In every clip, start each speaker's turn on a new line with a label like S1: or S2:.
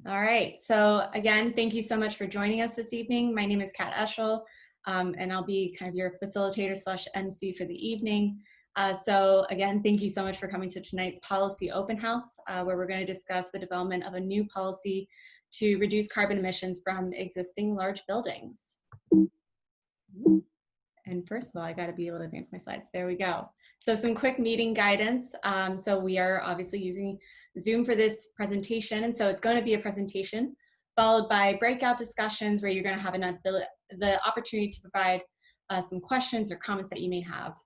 S1: All right. So again, thank you so much for joining us this evening. My name is Kat Eschel, and I'll be kind of your facilitator / MC for the evening. So again, thank you so much for coming to tonight's policy open house, where we're going to discuss the development of a new policy to reduce carbon emissions from existing large buildings. And first of all, I got to be able to advance my slides. There we go. So some quick meeting guidance. So we are obviously using Zoom for this presentation. And so it's going to be a presentation followed by breakout discussions where you're going to have the opportunity to provide some questions or comments that you may have.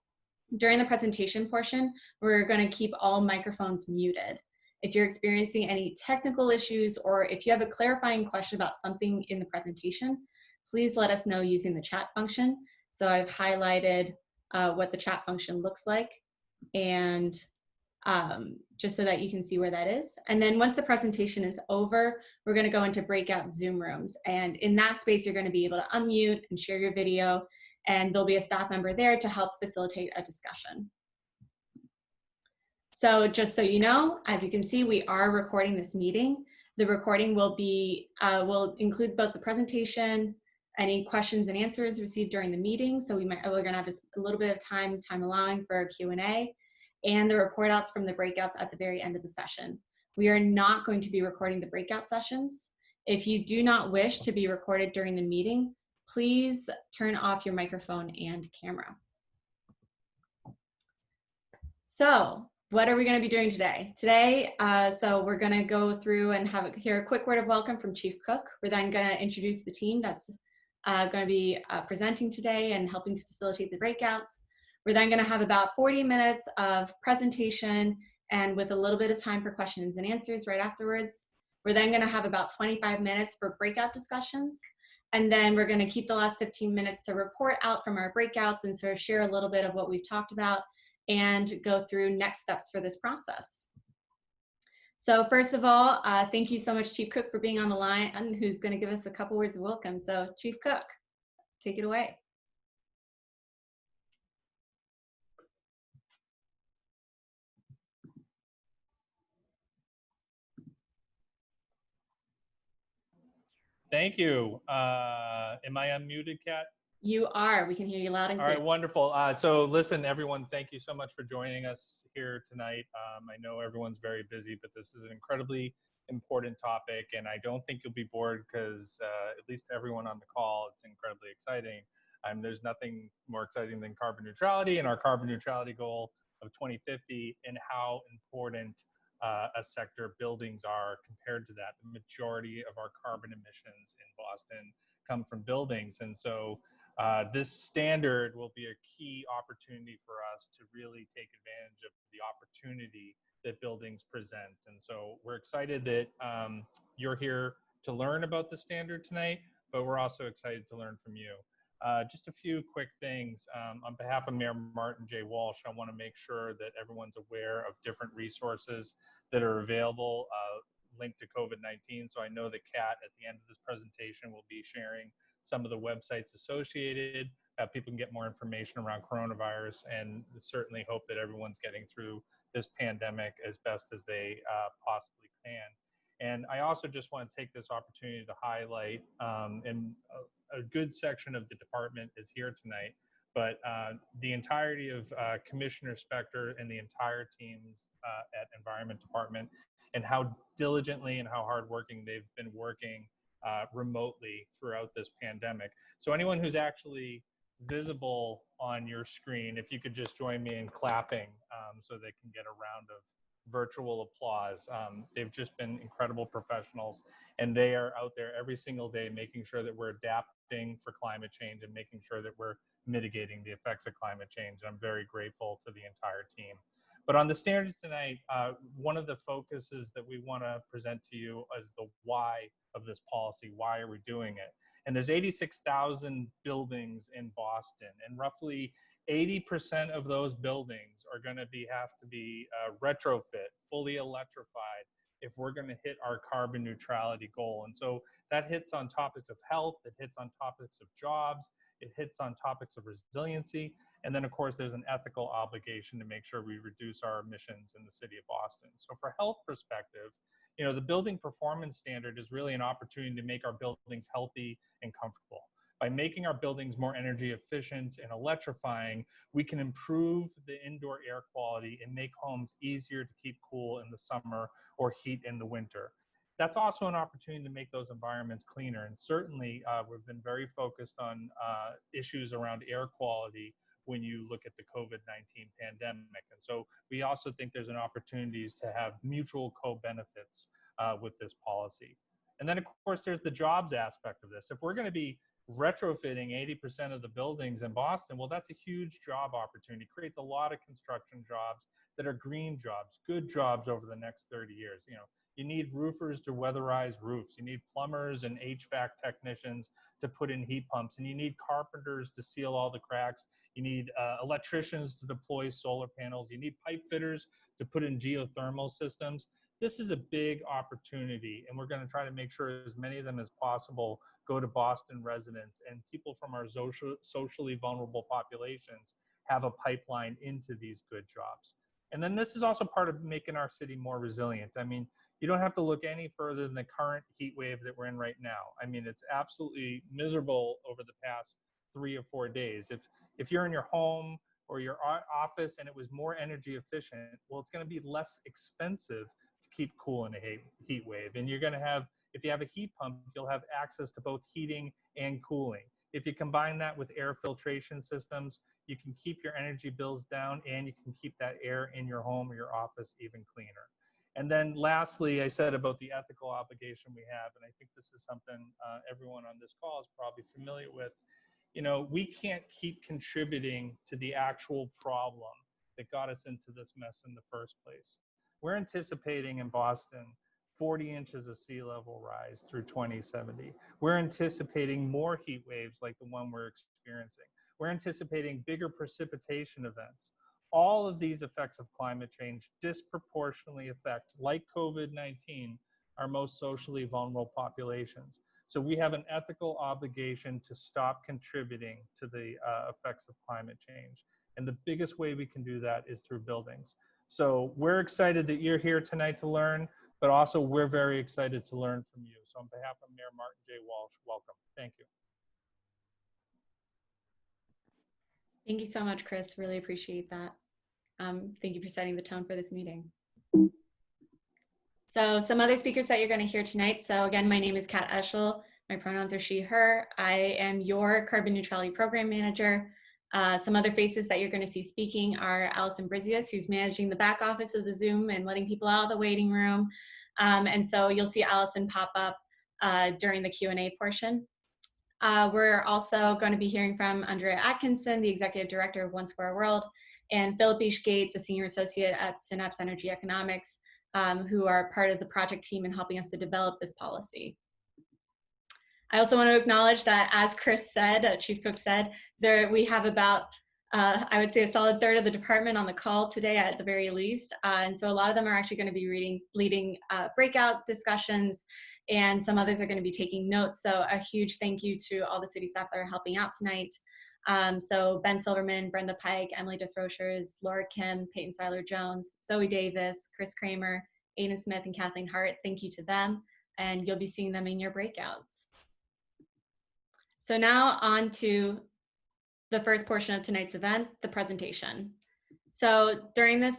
S1: During the presentation portion, we're going to keep all microphones muted. If you're experiencing any technical issues or if you have a clarifying question about something in the presentation, please let us know using the chat function. So I've highlighted what the chat function looks like, and just so that you can see where that is. And then once the presentation is over, we're going to go into breakout Zoom rooms. And in that space, you're going to be able to unmute and share your video, and there'll be a staff member there to help facilitate a discussion. So just so you know, as you can see, we are recording this meeting. The recording will include both the presentation, any questions and answers received during the meeting. So we're going to have just a little bit of time allowing for Q&A, and the report outs from the breakouts at the very end of the session. We are not going to be recording the breakout sessions. If you do not wish to be recorded during the meeting, please turn off your microphone and camera. So what are we going to be doing today? So we're going to go through and hear a quick word of welcome from Chief Cook. We're then going to introduce the team that's going to be presenting today and helping to facilitate the breakouts. We're then going to have about 40 minutes of presentation and with a little bit of time for questions and answers right afterwards. We're then going to have about 25 minutes for breakout discussions. And then we're going to keep the last 15 minutes to report out from our breakouts and sort of share a little bit of what we've talked about and go through next steps for this process. So first of all, thank you so much, Chief Cook, for being on the line, and who's going to give us a couple words of welcome. So Chief Cook, take it away.
S2: Thank you. Am I unmuted, Kat?
S1: You are. We can hear you loud and clear.
S2: All right, wonderful. So listen, everyone, thank you so much for joining us here tonight. I know everyone's very busy, but this is an incredibly important topic, and I don't think you'll be bored because at least everyone on the call, it's incredibly exciting. There's nothing more exciting than carbon neutrality and our carbon neutrality goal of 2050 and how important a sector buildings are compared to that. The majority of our carbon emissions in Boston come from buildings. And so this standard will be a key opportunity for us to really take advantage of the opportunity that buildings present. And so we're excited that you're here to learn about the standard tonight, but we're also excited to learn from you. Just a few quick things. On behalf of Mayor Martin J. Walsh, I want to make sure that everyone's aware of different resources that are available linked to COVID-19. So I know that Kat, at the end of this presentation, will be sharing some of the websites associated. People can get more information around coronavirus, and certainly hope that everyone's getting through this pandemic as best as they possibly can. And I also just want to take this opportunity to highlight, and a good section of the department is here tonight, but the entirety of Commissioner Spector and the entire teams at Environment Department, and how diligently and how hardworking they've been working remotely throughout this pandemic. So anyone who's actually visible on your screen, if you could just join me in clapping so they can get a round of virtual applause. They've just been incredible professionals, and they are out there every single day making sure that we're adapting for climate change and making sure that we're mitigating the effects of climate change. I'm very grateful to the entire team. But on the standards tonight, one of the focuses that we want to present to you is the why of this policy. Why are we doing it? And there's 86,000 buildings in Boston, and roughly 80% of those buildings are going to have to be retrofit, fully electrified, if we're going to hit our carbon neutrality goal. And so that hits on topics of health, it hits on topics of jobs, it hits on topics of resiliency, and then of course there's an ethical obligation to make sure we reduce our emissions in the city of Boston. So for health perspective, You know, the building performance standard is really an opportunity to make our buildings healthy and comfortable. By making our buildings more energy efficient and electrifying, we can improve the indoor air quality and make homes easier to keep cool in the summer or heat in the winter. That's also an opportunity to make those environments cleaner. And certainly we've been very focused on issues around air quality when you look at the COVID-19 pandemic. And so we also think there's an opportunities to have mutual co-benefits with this policy. And then of course, there's the jobs aspect of this. If we're gonna be retrofitting 80% of the buildings in Boston, well, that's a huge job opportunity. It creates a lot of construction jobs that are green jobs, good jobs over the next 30 years. You know, you need roofers to weatherize roofs. You need plumbers and HVAC technicians to put in heat pumps. And you need carpenters to seal all the cracks. You need electricians to deploy solar panels. You need pipe fitters to put in geothermal systems. This is a big opportunity, and we're going to try to make sure as many of them as possible go to Boston residents, and people from our socially vulnerable populations have a pipeline into these good jobs. And then this is also part of making our city more resilient. I mean, you don't have to look any further than the current heat wave that we're in right now. I mean, it's absolutely miserable over the past 3 or 4 days. If you're in your home or your office and it was more energy efficient, well, it's going to be less expensive to keep cool in a heat wave. And you're going to have, if you have a heat pump, you'll have access to both heating and cooling. If you combine that with air filtration systems, you can keep your energy bills down, and you can keep that air in your home or your office even cleaner. And then lastly, I said about the ethical obligation we have, and I think this is something everyone on this call is probably familiar with. You know, we can't keep contributing to the actual problem that got us into this mess in the first place. We're anticipating in Boston 40 inches of sea level rise through 2070. We're anticipating more heat waves like the one we're experiencing. We're anticipating bigger precipitation events. All of these effects of climate change disproportionately affect, like COVID-19, our most socially vulnerable populations. So we have an ethical obligation to stop contributing to the effects of climate change. And the biggest way we can do that is through buildings. So we're excited that you're here tonight to learn, but also we're very excited to learn from you. So on behalf of Mayor Martin J. Walsh, welcome. Thank you.
S1: Thank you so much, Chris. Really appreciate that. Thank you for setting the tone for this meeting. So some other speakers that you're going to hear tonight. So again, my name is Kat Eschel. My pronouns are she, her. I am your Carbon Neutrality Program Manager. Some other faces that you're going to see speaking are Allison Brizius, who's managing the back office of the Zoom and letting people out of the waiting room. And so you'll see Allison pop up during the Q&A portion. We're also going to be hearing from Andrea Atkinson, the Executive Director of One Square World, and Philip H. Gates, a Senior Associate at Synapse Energy Economics, who are part of the project team in helping us to develop this policy. I also want to acknowledge that, as Chris said, Chief Cook said, we have about, I would say, a solid third of the department on the call today at the very least. And so a lot of them are actually going to be leading breakout discussions, and some others are going to be taking notes. So a huge thank you to all the city staff that are helping out tonight. So Ben Silverman, Brenda Pike, Emily Desrochers, Laura Kim, Peyton Seiler-Jones, Zoe Davis, Chris Kramer, Aiden Smith, and Kathleen Hart. Thank you to them, and you'll be seeing them in your breakouts. So now on to the first portion of tonight's event, the presentation. So during this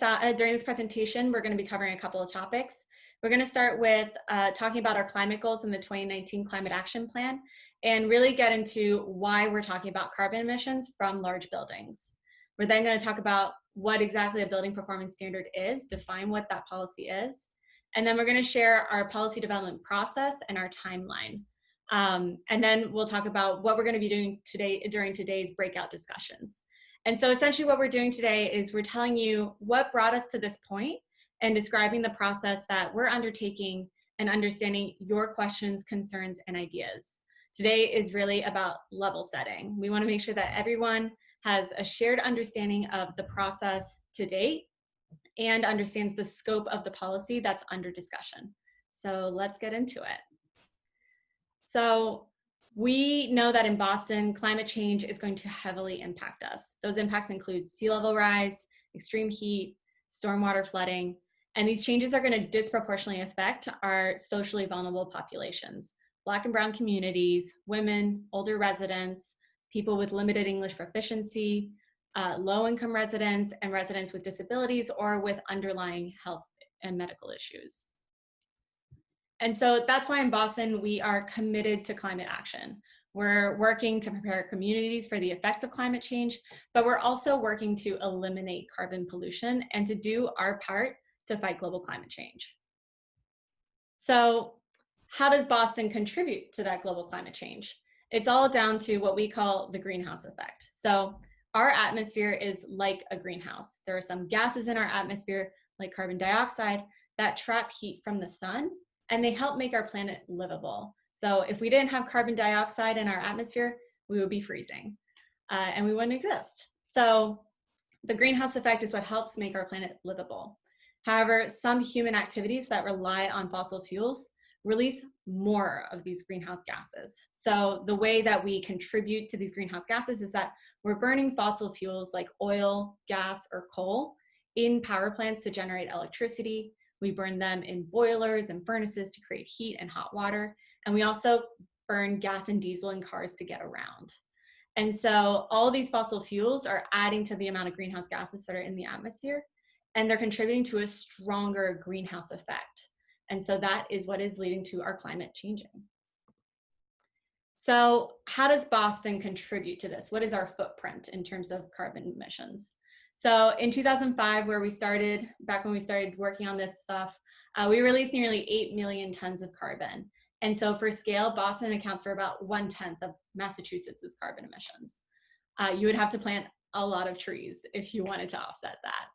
S1: presentation, we're going to be covering a couple of topics. We're going to start with talking about our climate goals in the 2019 Climate Action Plan, and really get into why we're talking about carbon emissions from large buildings. We're then going to talk about what exactly a building performance standard is, define what that policy is, and then we're going to share our policy development process and our timeline. And then we'll talk about what we're going to be doing today during today's breakout discussions. And so essentially what we're doing today is we're telling you what brought us to this point and describing the process that we're undertaking and understanding your questions, concerns, and ideas. Today is really about level setting. We want to make sure that everyone has a shared understanding of the process to date and understands the scope of the policy that's under discussion. So let's get into it. So we know that in Boston, climate change is going to heavily impact us. Those impacts include sea level rise, extreme heat, stormwater flooding, And these changes are going to disproportionately affect our socially vulnerable populations, Black and Brown communities, women, older residents, people with limited English proficiency, low-income residents, and residents with disabilities or with underlying health and medical issues. And so that's why in Boston, we are committed to climate action. We're working to prepare communities for the effects of climate change, but we're also working to eliminate carbon pollution and to do our part to fight global climate change. So how does Boston contribute to that global climate change? It's all down to what we call the greenhouse effect. So our atmosphere is like a greenhouse. There are some gases in our atmosphere, like carbon dioxide, that trap heat from the sun, and they help make our planet livable. So if we didn't have carbon dioxide in our atmosphere, we would be freezing and we wouldn't exist. So the greenhouse effect is what helps make our planet livable. However, some human activities that rely on fossil fuels release more of these greenhouse gases. So the way that we contribute to these greenhouse gases is that we're burning fossil fuels like oil, gas, or coal in power plants to generate electricity. We burn them in boilers and furnaces to create heat and hot water. And we also burn gas and diesel in cars to get around. And so all these fossil fuels are adding to the amount of greenhouse gases that are in the atmosphere, and they're contributing to a stronger greenhouse effect. And so that is what is leading to our climate changing. So how does Boston contribute to this? What is our footprint in terms of carbon emissions? So in 2005, where we started, back when we started working on this stuff, we released nearly 8 million tons of carbon. And so for scale, Boston accounts for about 1/10 of Massachusetts' carbon emissions. You would have to plant a lot of trees if you wanted to offset that.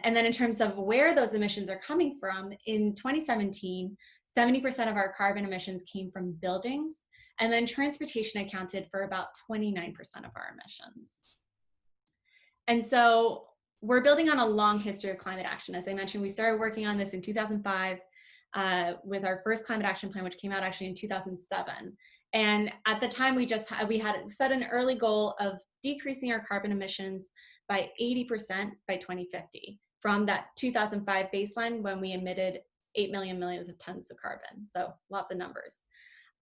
S1: And then in terms of where those emissions are coming from, in 2017, 70% of our carbon emissions came from buildings, and then transportation accounted for about 29% of our emissions. And so we're building on a long history of climate action. As I mentioned, we started working on this in 2005 with our first climate action plan, which came out actually in 2007. And at the time, we had set an early goal of decreasing our carbon emissions by 80% by 2050 from that 2005 baseline when we emitted 8 million millions of tons of carbon. So lots of numbers.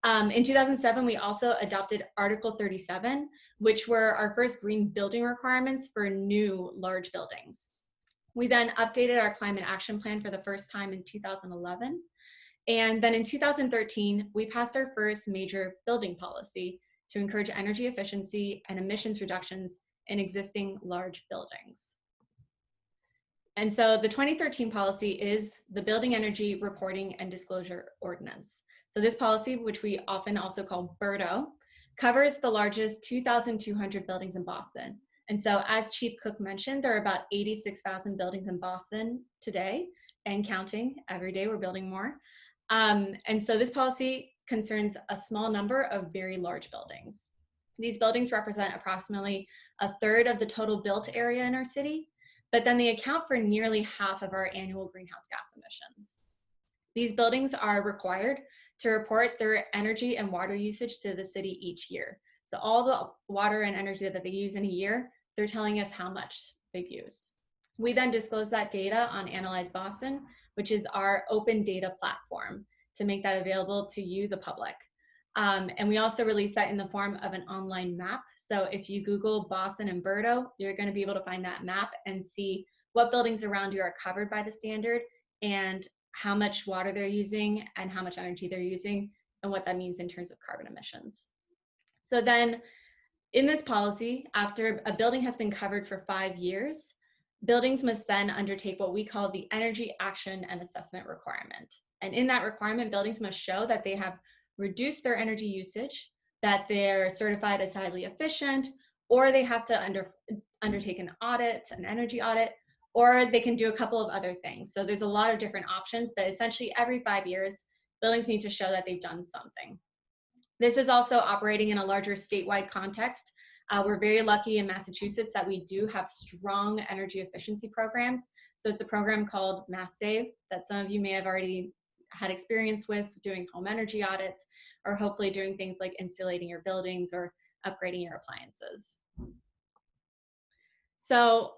S1: In 2007, we also adopted Article 37, which were our first green building requirements for new large buildings. We then updated our climate action plan for the first time in 2011. And then in 2013, we passed our first major building policy to encourage energy efficiency and emissions reductions in existing large buildings. And so the 2013 policy is the Building Energy Reporting and Disclosure Ordinance. So this policy, which we often also call BERDO, covers the largest 2,200 buildings in Boston. And so as Chief Cook mentioned, there are about 86,000 buildings in Boston today and counting. Every day we're building more. And so this policy concerns a small number of very large buildings. These buildings represent approximately 1/3 of the total built area in our city, but then they account for nearly half of our annual greenhouse gas emissions. These buildings are required to report their energy and water usage to the city each year. So all the water and energy that they use in a year, they're telling us how much they've used. We then disclose that data on Analyze Boston, which is our open data platform to make that available to you, the public. And we also release that in the form of an online map. So if you Google Boston and BERDO, you're going to be able to find that map and see what buildings around you are covered by the standard and how much water they're using and how much energy they're using and what that means in terms of carbon emissions. So then in this policy, after a building has been covered for 5 years, buildings must then undertake what we call the Energy Action and Assessment Requirement. And in that requirement, buildings must show that they have reduced their energy usage, that they're certified as highly efficient, or they have to undertake an audit, an energy audit, or they can do a couple of other things. So there's a lot of different options, but essentially every 5 years, buildings need to show that they've done something. This is also operating in a larger statewide context. We're very lucky in Massachusetts that we do have strong energy efficiency programs. So it's a program called Mass Save that some of you may have already had experience with doing home energy audits, or hopefully doing things like insulating your buildings or upgrading your appliances. So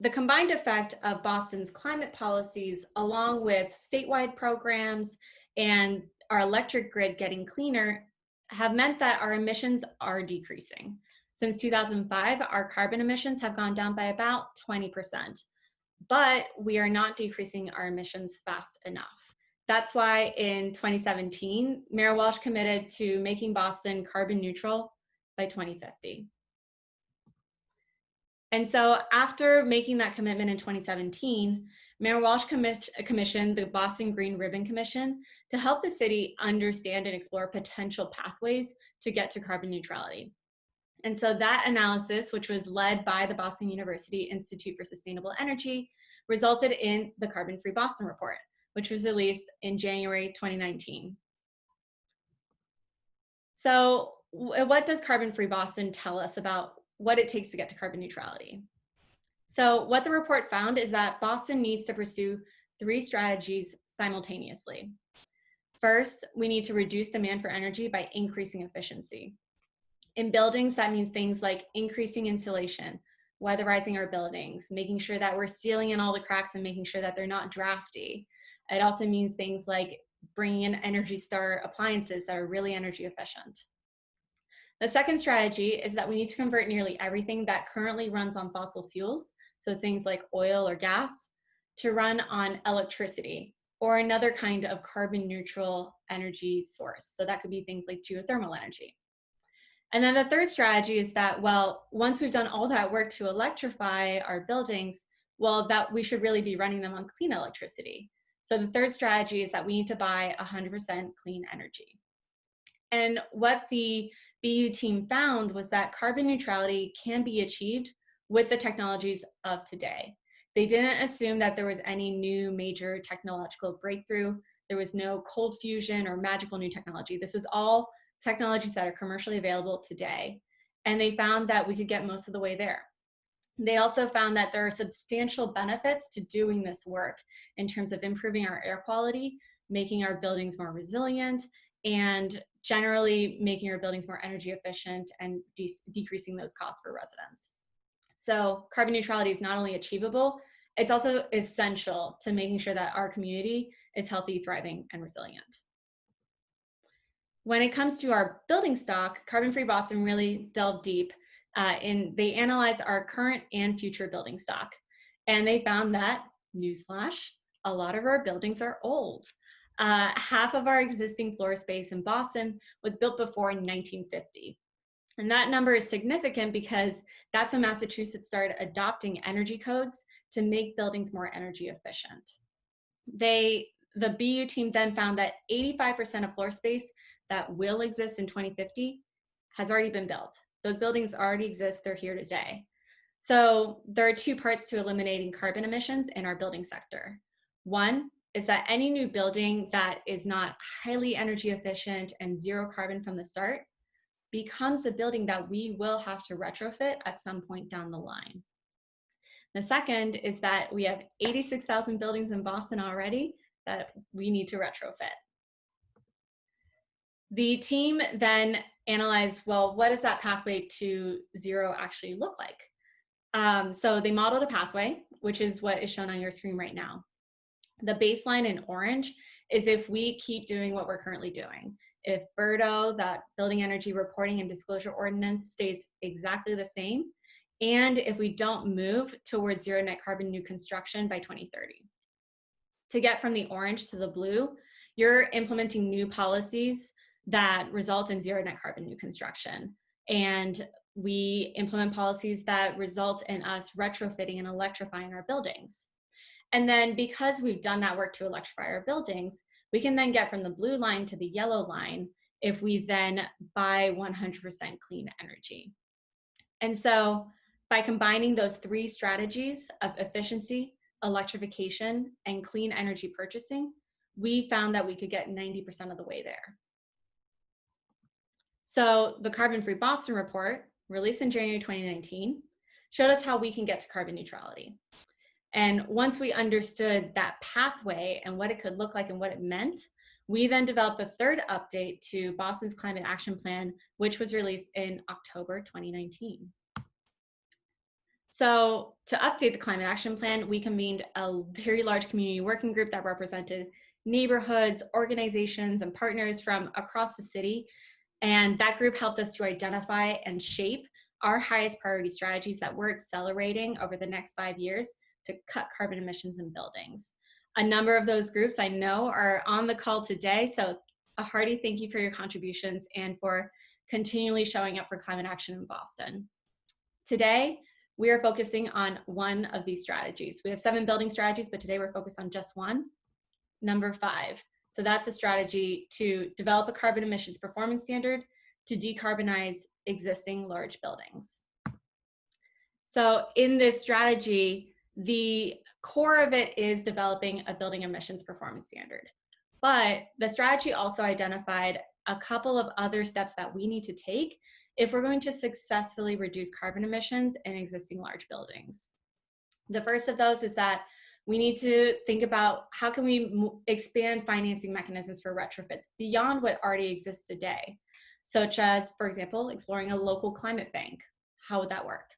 S1: The combined effect of Boston's climate policies, along with statewide programs and our electric grid getting cleaner, have meant that our emissions are decreasing. Since 2005, our carbon emissions have gone down by about 20%, but we are not decreasing our emissions fast enough. That's why in 2017, Mayor Walsh committed to making Boston carbon neutral by 2050. And so after making that commitment in 2017, Mayor Walsh commissioned the Boston Green Ribbon Commission to help the city understand and explore potential pathways to get to carbon neutrality. And so that analysis, which was led by the Boston University Institute for Sustainable Energy, resulted in the Carbon Free Boston Report, which was released in January 2019. So what does Carbon Free Boston tell us about what it takes to get to carbon neutrality? So what the report found is that Boston needs to pursue 3 strategies simultaneously. First, we need to reduce demand for energy by increasing efficiency. In buildings, that means things like increasing insulation, weatherizing our buildings, making sure that we're sealing in all the cracks and making sure that they're not drafty. It also means things like bringing in Energy Star appliances that are really energy efficient. The second strategy is that we need to convert nearly everything that currently runs on fossil fuels, so things like oil or gas, to run on electricity or another kind of carbon neutral energy source. So that could be things like geothermal energy. And then the third strategy is that, well, once we've done all that work to electrify our buildings, well, that we should really be running them on clean electricity. So the third strategy is that we need to buy 100% clean energy. And what the BU team found was that carbon neutrality can be achieved with the technologies of today. They didn't assume that there was any new major technological breakthrough. There was no cold fusion or magical new technology. This was all technologies that are commercially available today. And they found that we could get most of the way there. They also found that there are substantial benefits to doing this work in terms of improving our air quality, making our buildings more resilient, and generally making our buildings more energy efficient and decreasing those costs for residents. So carbon neutrality is not only achievable, it's also essential to making sure that our community is healthy, thriving, and resilient. When it comes to our building stock, Carbon Free Boston really delved deep they analyzed our current and future building stock. And they found that, newsflash, a lot of our buildings are old. Half of our existing floor space in Boston was built before 1950. And that number is significant because that's when Massachusetts started adopting energy codes to make buildings more energy efficient. The BU team then found that 85% of floor space that will exist in 2050 has already been built. Those buildings already exist, they're here today. So there are 2 parts to eliminating carbon emissions in our building sector. One is that any new building that is not highly energy efficient and 0 carbon from the start becomes a building that we will have to retrofit at some point down the line. The second is that we have 86,000 buildings in Boston already that we need to retrofit. The team then analyzed, well, what does that pathway to 0 actually look like? So they modeled a pathway, which is what is shown on your screen right now. The baseline in orange is if we keep doing what we're currently doing. If BERDO, that Building Energy Reporting and Disclosure Ordinance, stays exactly the same, and if we don't move towards 0 net carbon new construction by 2030. To get from the orange to the blue, you're implementing new policies that result in 0 net carbon new construction. And we implement policies that result in us retrofitting and electrifying our buildings. And then because we've done that work to electrify our buildings, we can then get from the blue line to the yellow line if we then buy 100% clean energy. And so by combining those 3 strategies of efficiency, electrification, and clean energy purchasing, we found that we could get 90% of the way there. So the Carbon Free Boston report, released in January 2019, showed us how we can get to carbon neutrality. And once we understood that pathway and what it could look like and what it meant, we then developed the 3rd update to Boston's Climate Action Plan, which was released in October 2019. So to update the climate action plan, we convened a very large community working group that represented neighborhoods, organizations, and partners from across the city. And that group helped us to identify and shape our highest priority strategies that we're accelerating over the next 5 years to cut carbon emissions in buildings. A number of those groups I know are on the call today. So a hearty thank you for your contributions and for continually showing up for climate action in Boston. Today, we are focusing on one of these strategies. We have 7 building strategies, but today we're focused on just one, number 5. So that's a strategy to develop a carbon emissions performance standard to decarbonize existing large buildings. So in this strategy, the core of it is developing a building emissions performance standard. But the strategy also identified a couple of other steps that we need to take if we're going to successfully reduce carbon emissions in existing large buildings. The first of those is that we need to think about how can we expand financing mechanisms for retrofits beyond what already exists today, such as, for example, exploring a local climate bank. How would that work?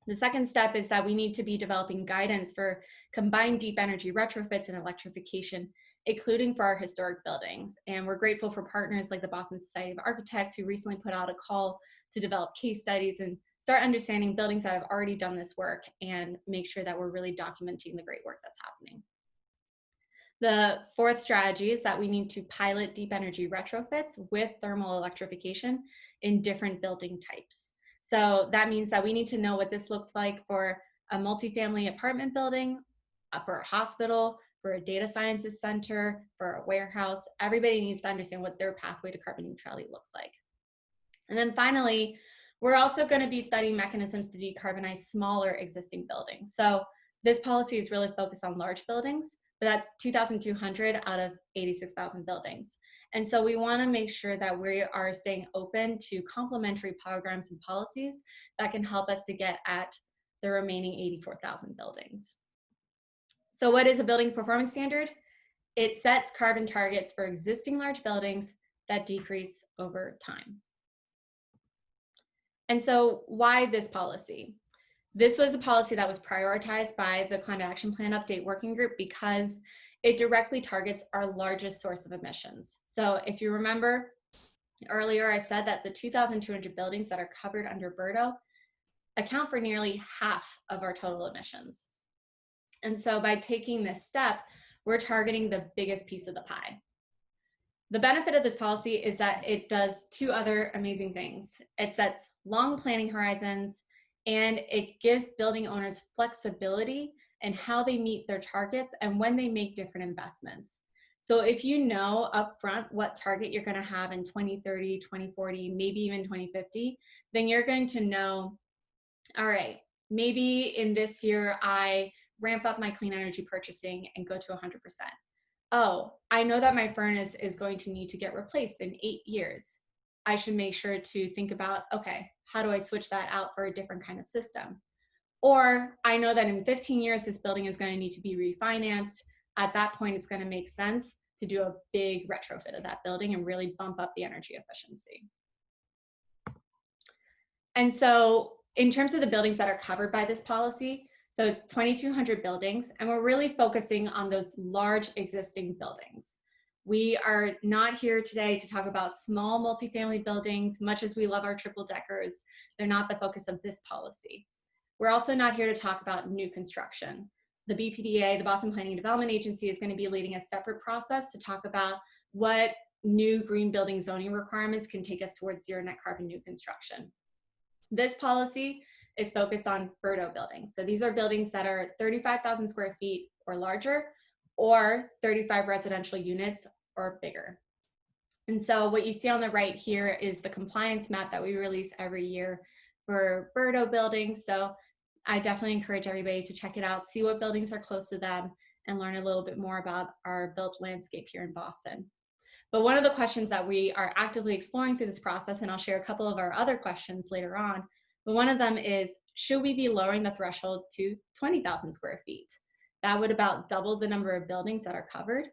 S1: The second step is that we need to be developing guidance for combined deep energy retrofits and electrification, including for our historic buildings. And we're grateful for partners like the Boston Society of Architects, who recently put out a call to develop case studies and start understanding buildings that have already done this work and make sure that we're really documenting the great work that's happening. The fourth strategy is that we need to pilot deep energy retrofits with thermal electrification in different building types. So that means that we need to know what this looks like for a multifamily apartment building, for a hospital, for a data sciences center, for a warehouse. Everybody needs to understand what their pathway to carbon neutrality looks like. And then finally, we're also going to be studying mechanisms to decarbonize smaller existing buildings. So this policy is really focused on large buildings, but that's 2,200 out of 86,000 buildings. And so we want to make sure that we are staying open to complementary programs and policies that can help us to get at the remaining 84,000 buildings. So what is a building performance standard? It sets carbon targets for existing large buildings that decrease over time. And so why this policy? This was a policy that was prioritized by the Climate Action Plan Update Working Group because it directly targets our largest source of emissions. So if you remember earlier, I said that the 2,200 buildings that are covered under BREAKOUT account for nearly half of our total emissions. And so by taking this step, we're targeting the biggest piece of the pie. The benefit of this policy is that it does 2 other amazing things. It sets long planning horizons, and it gives building owners flexibility in how they meet their targets and when they make different investments. So if you know upfront what target you're going to have in 2030, 2040, maybe even 2050, then you're going to know, all right, maybe in this year I ramp up my clean energy purchasing and go to 100%. Oh, I know that my furnace is going to need to get replaced in 8 years. I should make sure to think about, okay, how do I switch that out for a different kind of system? Or I know that in 15 years, this building is going to need to be refinanced. At that point, it's going to make sense to do a big retrofit of that building and really bump up the energy efficiency. And so in terms of the buildings that are covered by this policy, so it's 2,200 buildings, and we're really focusing on those large existing buildings. We are not here today to talk about small multifamily buildings. Much as we love our triple deckers, they're not the focus of this policy. We're also not here to talk about new construction. The BPDA, the Boston Planning and Development Agency, is going to be leading a separate process to talk about what new green building zoning requirements can take us towards zero net carbon new construction. This policy is focused on BREAKOUT buildings. So these are buildings that are 35,000 square feet or larger, or 35 residential units or bigger. And so what you see on the right here is the compliance map that we release every year for BREAKOUT buildings. So I definitely encourage everybody to check it out, see what buildings are close to them, and learn a little bit more about our built landscape here in Boston. But one of the questions that we are actively exploring through this process, and I'll share a couple of our other questions later on, but one of them is, should we be lowering the threshold to 20,000 square feet? That would about double the number of buildings that are covered.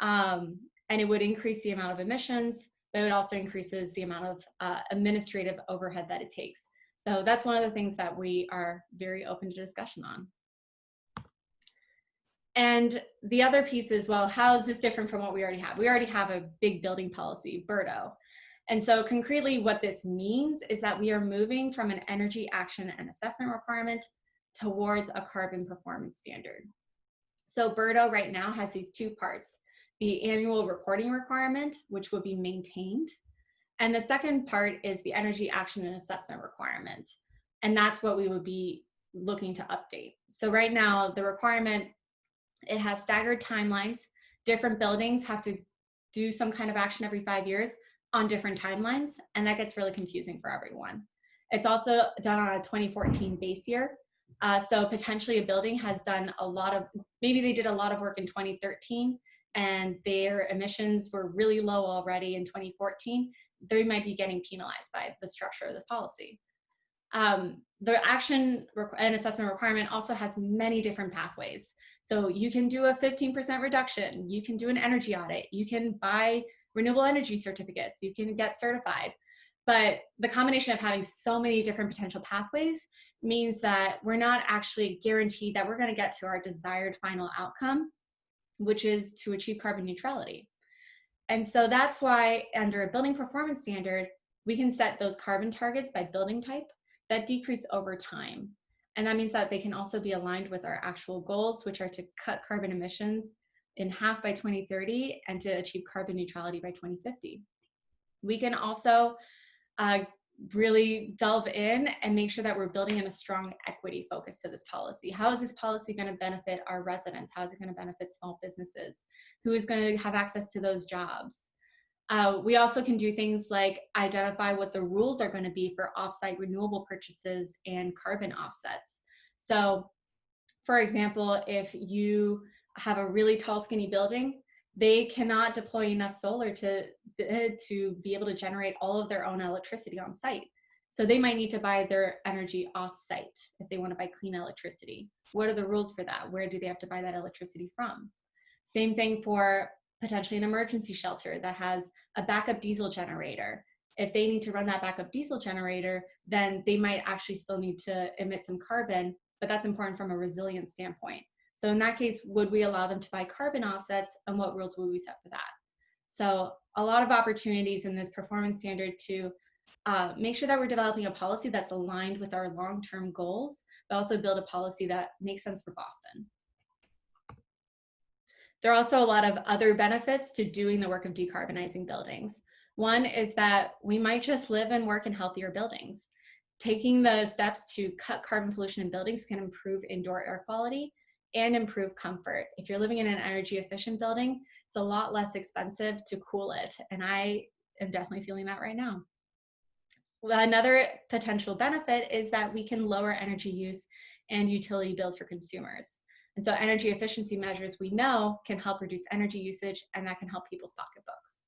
S1: And it would increase the amount of emissions, but it also increases the amount of administrative overhead that it takes. So that's one of the things that we are very open to discussion on. And the other piece is, well, how is this different from what we already have? We already have a big building policy, BREAKOUT. And so concretely what this means is that we are moving from an energy action and assessment requirement towards a carbon performance standard. So BREAKOUT right now has these two parts: the annual reporting requirement, which will be maintained. And the second part is the energy action and assessment requirement. And that's what we would be looking to update. So right now, the requirement, it has staggered timelines. Different buildings have to do some kind of action every 5 years on different timelines, and that gets really confusing for everyone. It's also done on a 2014 base year. So potentially a building has done a lot of, maybe they did a lot of work in 2013 and their emissions were really low already in 2014. They might be getting penalized by the structure of this policy. The action and assessment requirement also has many different pathways. So you can do a 15% reduction, you can do an energy audit, you can buy renewable energy certificates, you can get certified. But the combination of having so many different potential pathways means that we're not actually guaranteed that we're going to get to our desired final outcome, which is to achieve carbon neutrality. And so that's why under a building performance standard, we can set those carbon targets by building type that decrease over time. And that means that they can also be aligned with our actual goals, which are to cut carbon emissions in half by 2030 and to achieve carbon neutrality by 2050. We can also really delve in and make sure that we're building in a strong equity focus to this policy. How is this policy going to benefit our residents? How is it going to benefit small businesses? Who is going to have access to those jobs? We also can do things like identify what the rules are going to be for offsite renewable purchases and carbon offsets. So, for example, if you have a really tall, skinny building, they cannot deploy enough solar to be able to generate all of their own electricity on site. So they might need to buy their energy off site if they want to buy clean electricity. What are the rules for that? Where do they have to buy that electricity from? Same thing for potentially an emergency shelter that has a backup diesel generator. If they need to run that backup diesel generator, then they might actually still need to emit some carbon, but that's important from a resilience standpoint. So in that case, would we allow them to buy carbon offsets, and what rules would we set for that? So a lot of opportunities in this performance standard to make sure that we're developing a policy that's aligned with our long-term goals, but also build a policy that makes sense for Boston. There are also a lot of other benefits to doing the work of decarbonizing buildings. One is that we might just live and work in healthier buildings. Taking the steps to cut carbon pollution in buildings can improve indoor air quality and improve comfort. If you're living in an energy efficient building, it's a lot less expensive to cool it. And I am definitely feeling that right now. Another potential benefit is that we can lower energy use and utility bills for consumers. And so energy efficiency measures, we know, can help reduce energy usage, and that can help people's pocketbooks.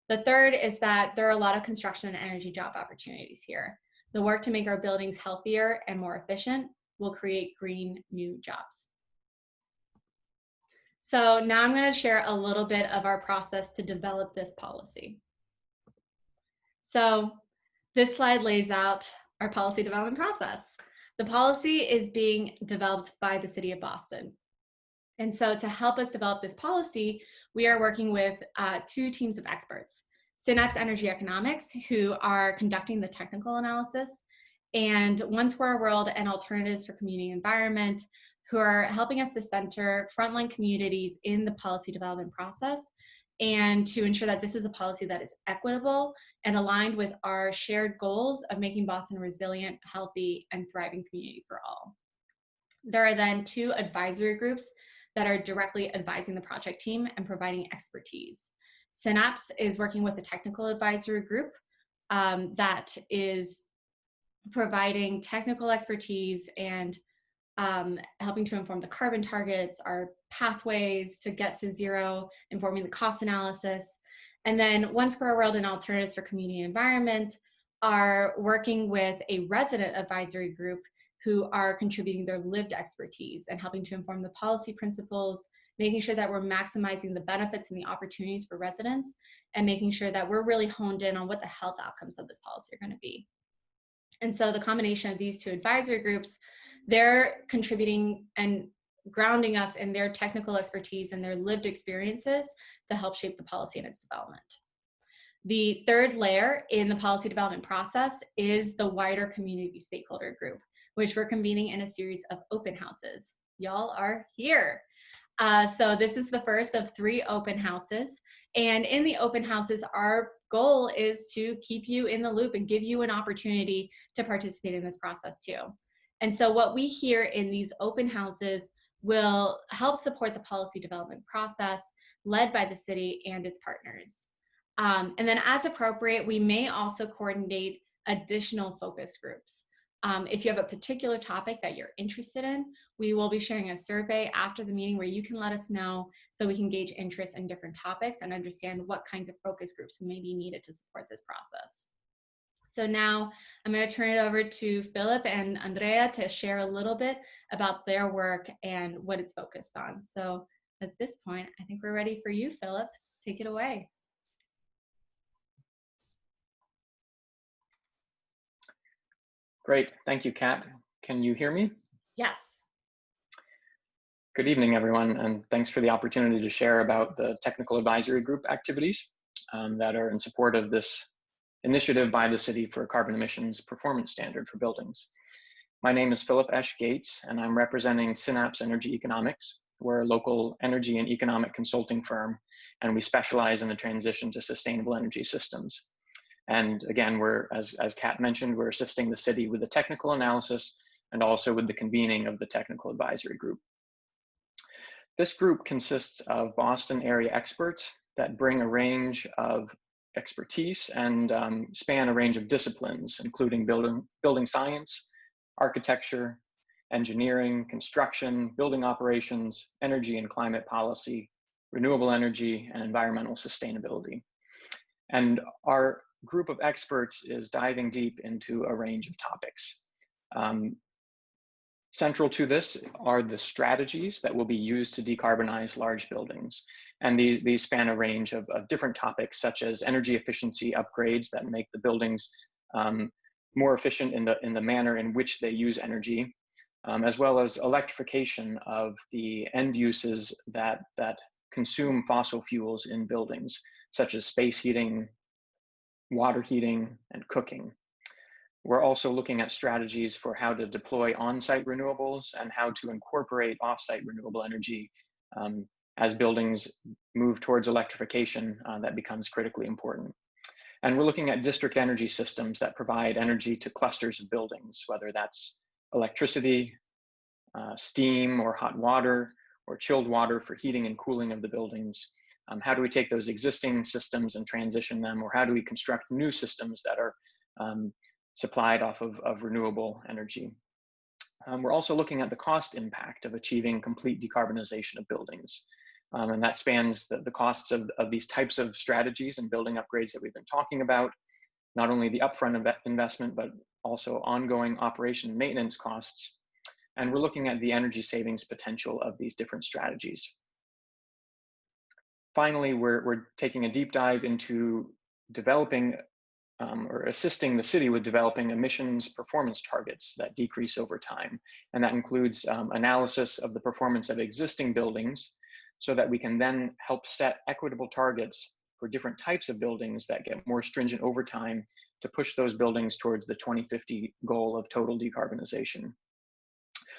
S1: The third is that there are a lot of construction and energy job opportunities here. The work to make our buildings healthier and more efficient will create green new jobs. So now I'm going to share a little bit of our process to develop this policy. So this slide lays out our policy development process. The policy is being developed by the City of Boston. And so to help us develop this policy, we are working with two teams of experts: Synapse Energy Economics, who are conducting the technical analysis, and One Square World and Alternatives for Community Environment, who are helping us to center frontline communities in the policy development process and to ensure that this is a policy that is equitable and aligned with our shared goals of making Boston a resilient, healthy, and thriving community for all. There are then two advisory groups that are directly advising the project team and providing expertise. Synapse is working with the technical advisory group that is providing technical expertise and helping to inform the carbon targets, our pathways to get to zero, informing the cost analysis. And then One Square World and Alternatives for Community Environment are working with a resident advisory group who are contributing their lived expertise and helping to inform the policy principles, making sure that we're maximizing the benefits and the opportunities for residents, and making sure that we're really honed in on what the health outcomes of this policy are going to be. And so the combination of these two advisory groups, they're contributing and grounding us in their technical expertise and their lived experiences to help shape the policy and its development. The third layer in the policy development process is the wider community stakeholder group, which we're convening in a series of open houses. Y'all are here. So this is the first of 3 open houses. And in the open houses, our goal is to keep you in the loop and give you an opportunity to participate in this process too. And so what we hear in these open houses will help support the policy development process led by the city and its partners. And then as appropriate, we may also coordinate additional focus groups. If you have a particular topic that you're interested in, we will be sharing a survey after the meeting where you can let us know so we can gauge interest in different topics and understand what kinds of focus groups may be needed to support this process. So now I'm going to turn it over to Philip and Andrea to share a little bit about their work and what it's focused on. So at this point, I think we're ready for you, Philip. Take it away.
S3: Great, thank you, Kat. Can you hear me?
S1: Yes.
S3: Good evening, everyone, and thanks for the opportunity to share about the technical advisory group activities that are in support of this initiative by the city for a carbon emissions performance standard for buildings. My name is Philip Esch Gates, and I'm representing Synapse Energy Economics. We're a local energy and economic consulting firm, and we specialize in the transition to sustainable energy systems. And again, as Kat mentioned, we're assisting the city with the technical analysis and also with the convening of the technical advisory group. This group consists of Boston area experts that bring a range of expertise and span a range of disciplines, including building science, architecture, engineering, construction, building operations, energy and climate policy, renewable energy, and environmental sustainability. And our group of experts is diving deep into a range of topics. Central to this are the strategies that will be used to decarbonize large buildings. And these span a range of different topics, such as energy efficiency upgrades that make the buildings more efficient in the manner in which they use energy, as well as electrification of the end uses that consume fossil fuels in buildings, such as space heating, water heating, and cooking. We're also looking at strategies for how to deploy on-site renewables and how to incorporate off-site renewable energy as buildings move towards electrification. That becomes critically important. And we're looking at district energy systems that provide energy to clusters of buildings, whether that's electricity, steam or hot water, or chilled water for heating and cooling of the buildings. How do we take those existing systems and transition them, or how do we construct new systems that are supplied off of renewable energy? We're also looking at the cost impact of achieving complete decarbonization of buildings. And that spans the costs of these types of strategies and building upgrades that we've been talking about, not only the upfront investment, but also ongoing operation and maintenance costs. And we're looking at the energy savings potential of these different strategies. Finally, we're taking a deep dive into developing or assisting the city with developing emissions performance targets that decrease over time. And that includes analysis of the performance of existing buildings so that we can then help set equitable targets for different types of buildings that get more stringent over time to push those buildings towards the 2050 goal of total decarbonization.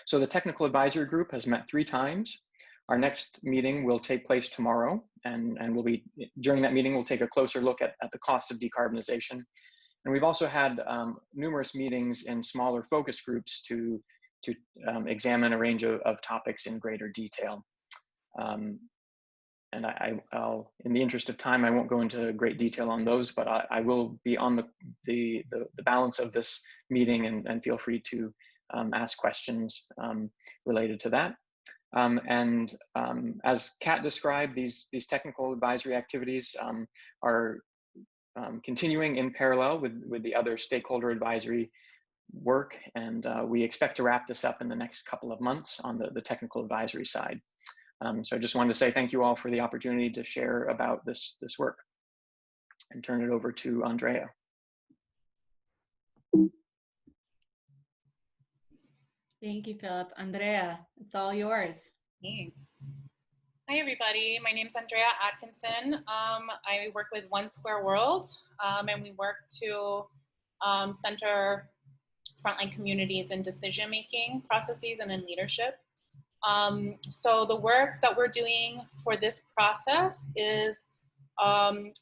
S3: So the technical advisory group has met 3 times. Our next meeting will take place tomorrow, and during that meeting, we'll take a closer look at the costs of decarbonization. And we've also had numerous meetings in smaller focus groups to examine a range of topics in greater detail. And I'll, in the interest of time, I won't go into great detail on those, but I will be on the balance of this meeting, and feel free to ask questions related to that. As Kat described, these technical advisory activities are continuing in parallel with the other stakeholder advisory work, and we expect to wrap this up in the next couple of months on the technical advisory side. So I just wanted to say thank you all for the opportunity to share about this work, and turn it over to Andrea.
S1: Thank you, Philip. Andrea, it's all yours.
S4: Thanks. Hi, everybody. My name is Andrea Atkinson. I work with One Square World, and we work to center frontline communities in decision-making processes and in leadership. So the work that we're doing for this process is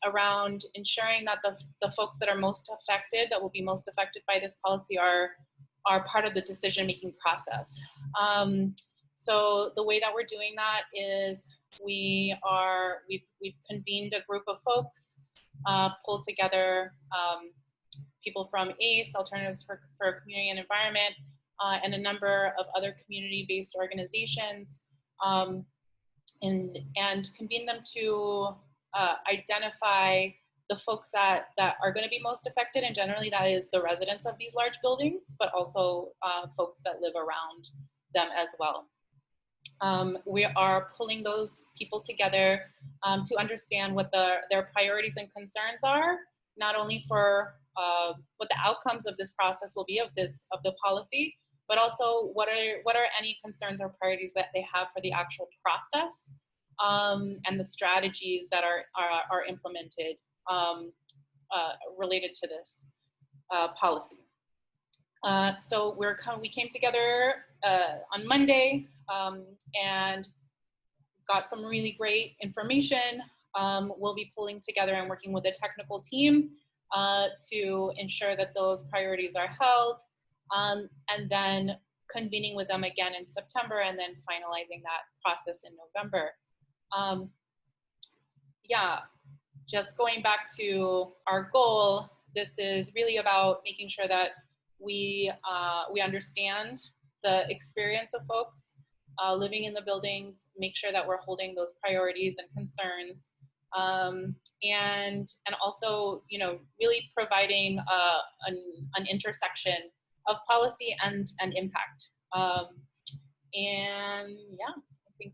S4: around ensuring that the folks that are most affected, that will be most affected by this policy, are part of the decision-making process. So the way that we're doing that is we've convened a group of folks, pulled together people from ACE, Alternatives for Community and Environment, and a number of other community-based organizations, and convene them to identify the folks that are going to be most affected, and generally that is the residents of these large buildings, but also folks that live around them as well. We are pulling those people together to understand what their priorities and concerns are, not only for what the outcomes of this process will be of the policy, but also what are any concerns or priorities that they have for the actual process, and the strategies that are implemented related to this policy. So we came together on Monday and got some really great information. We'll be pulling together and working with a technical team to ensure that those priorities are held, and then convening with them again in September, and then finalizing that process in November. Yeah, just going back to our goal, this is really about making sure that we understand the experience of folks living in the buildings, make sure that we're holding those priorities and concerns, and also, you know, really providing an intersection of policy and impact. And yeah, I think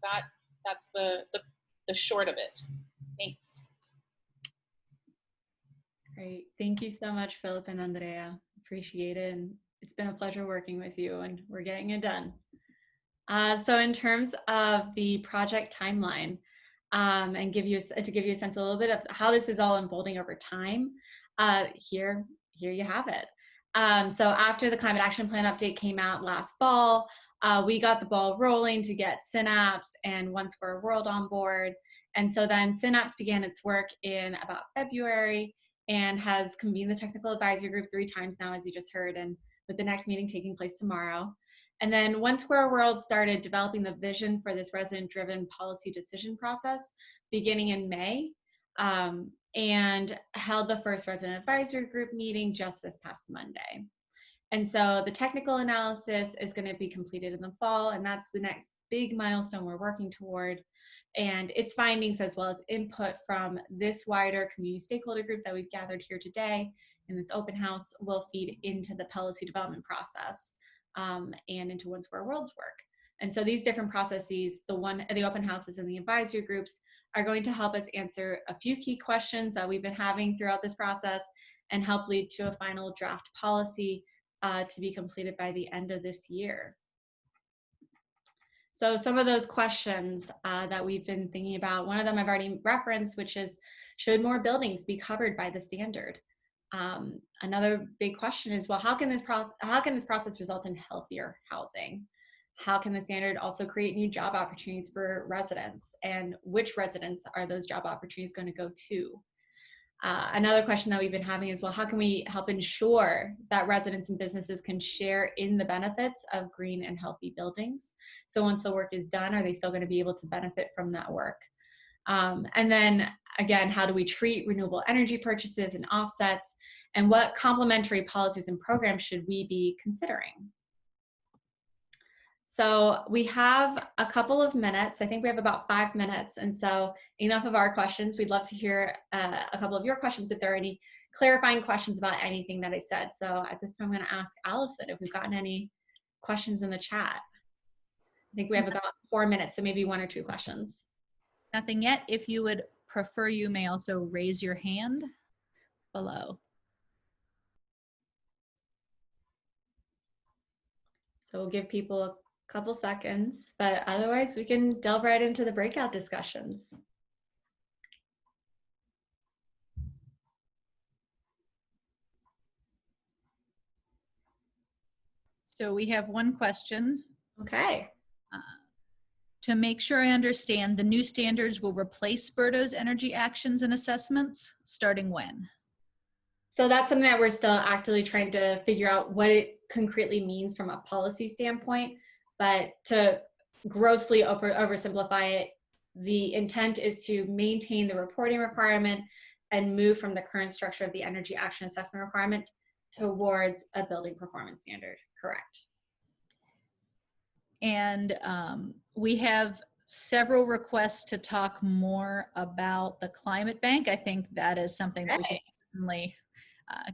S4: that's the short of it. Thanks.
S1: Great. Thank you so much, Philip and Andrea. Appreciate it. And it's been a pleasure working with you, and we're getting it done. So in terms of the project timeline, and to give you a sense a little bit of how this is all unfolding over time, here you have it. So after the Climate Action Plan update came out last fall, we got the ball rolling to get Synapse and One Square World on board. And so then Synapse began its work in about February and has convened the technical advisory group 3 times now, as you just heard, and with the next meeting taking place tomorrow. And then One Square World started developing the vision for this resident-driven policy decision process beginning in May, and held the first resident advisory group meeting just this past Monday. And so the technical analysis is going to be completed in the fall, and that's the next big milestone we're working toward. And its findings, as well as input from this wider community stakeholder group that we've gathered here today in this open house, will feed into the policy development process, and into One Square World's work. And so these different processes, the open houses and the advisory groups, are going to help us answer a few key questions that we've been having throughout this process and help lead to a final draft policy to be completed by the end of this year. So some of those questions that we've been thinking about, one of them I've already referenced, which is, should more buildings be covered by the standard? Another big question is, well, how can this process result in healthier housing? How can the standard also create new job opportunities for residents? And which residents are those job opportunities going to go to? Another question that we've been having is, well, how can we help ensure that residents and businesses can share in the benefits of green and healthy buildings? So once the work is done, are they still going to be able to benefit from that work? And then again, how do we treat renewable energy purchases and offsets? And what complementary policies and programs should we be considering? So we have a couple of minutes. I think we have about 5 minutes. And so enough of our questions. We'd love to hear a couple of your questions if there are any clarifying questions about anything that I said. So at this point, I'm going to ask Allison if we've gotten any questions in the chat. I think we have about 4 minutes, so maybe 1 or 2 questions.
S5: Nothing yet. If you would prefer, you may also raise your hand below.
S1: So we'll give people a couple seconds, but otherwise we can delve right into the breakout discussions.
S5: So we have one question.
S1: Okay.
S5: To make sure I understand, the new standards will replace BERTO's energy actions and assessments starting when?
S1: So that's something that we're still actively trying to figure out what it concretely means from a policy standpoint. But to grossly oversimplify it, the intent is to maintain the reporting requirement and move from the current structure of the energy action assessment requirement towards a building performance standard. Correct.
S5: And we have several requests to talk more about the climate bank. I think that is something that we can certainly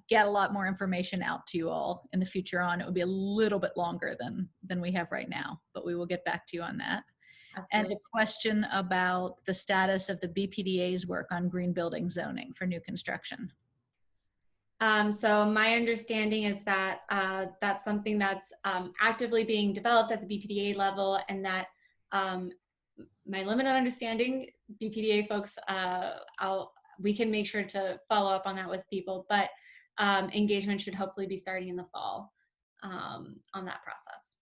S5: get a lot more information out to you all in the future on. It will be a little bit longer than we have right now, but we will get back to you on that. Absolutely. And a question about the status of the BPDA's work on green building zoning for new construction.
S1: So my understanding is that that's something that's actively being developed at the BPDA level, and that my limited understanding, BPDA folks, we can make sure to follow up on that with people, but engagement should hopefully be starting in the fall on that process.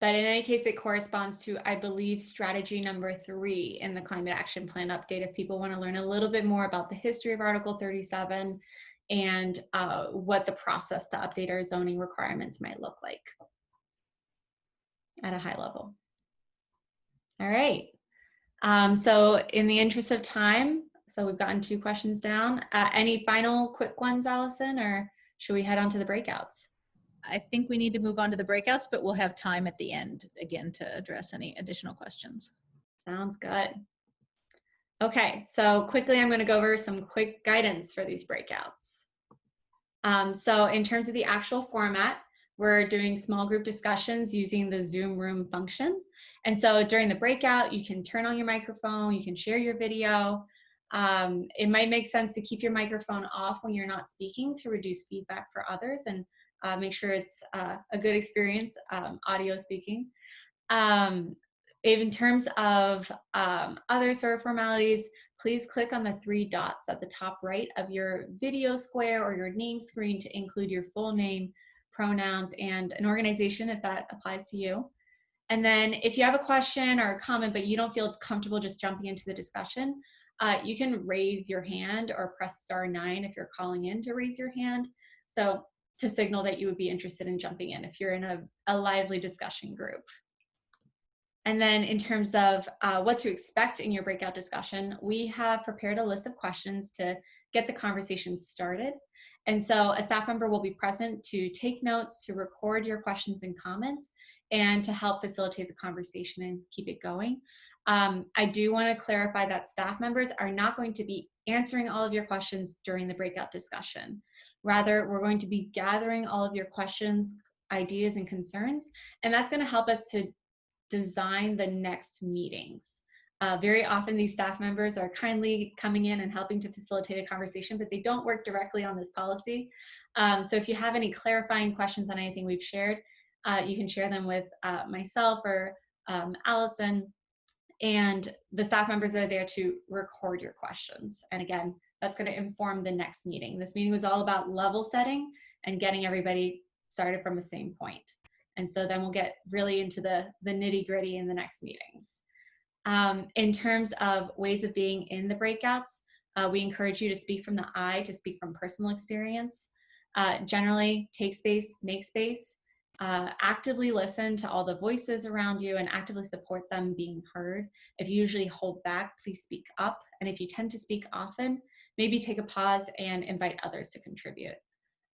S1: But in any case, it corresponds to, I believe, strategy number 3 in the Climate Action Plan update. If people want to learn a little bit more about the history of Article 37 and what the process to update our zoning requirements might look like at a high level. All right. So in the interest of time, so we've gotten 2 questions down. Any final quick ones, Allison, or should we head on to the breakouts?
S5: I think we need to move on to the breakouts, but we'll have time at the end again to address any additional questions.
S1: Sounds good. Okay, so quickly I'm going to go over some quick guidance for these breakouts. So in terms of the actual format, we're doing small group discussions using the Zoom room function. And so during the breakout, you can turn on your microphone, you can share your video. It might make sense to keep your microphone off when you're not speaking to reduce feedback for others and make sure it's a good experience, audio speaking. In terms of other sort of formalities, please click on the 3 dots at the top right of your video square or your name screen to include your full name, pronouns, and an organization if that applies to you. And then if you have a question or a comment, but you don't feel comfortable just jumping into the discussion, you can raise your hand or press *9 if you're calling in to raise your hand. So to signal that you would be interested in jumping in if you're in a lively discussion group. And then in terms of what to expect in your breakout discussion, we have prepared a list of questions to get the conversation started. And so a staff member will be present to take notes, to record your questions and comments, and to help facilitate the conversation and keep it going. I do want to clarify that staff members are not going to be answering all of your questions during the breakout discussion. Rather, we're going to be gathering all of your questions, ideas, and concerns, and that's going to help us to design the next meetings. Very often these staff members are kindly coming in and helping to facilitate a conversation, but they don't work directly on this policy. So if you have any clarifying questions on anything we've shared, you can share them with myself or Allison, and the staff members are there to record your questions. And again, that's going to inform the next meeting. This meeting was all about level setting and getting everybody started from the same point. And so then we'll get really into the nitty gritty in the next meetings. In terms of ways of being in the breakouts, we encourage you to speak from the I, to speak from personal experience. Generally, take space, make space. Actively listen to all the voices around you and actively support them being heard. If you usually hold back, please speak up. And if you tend to speak often, maybe take a pause and invite others to contribute.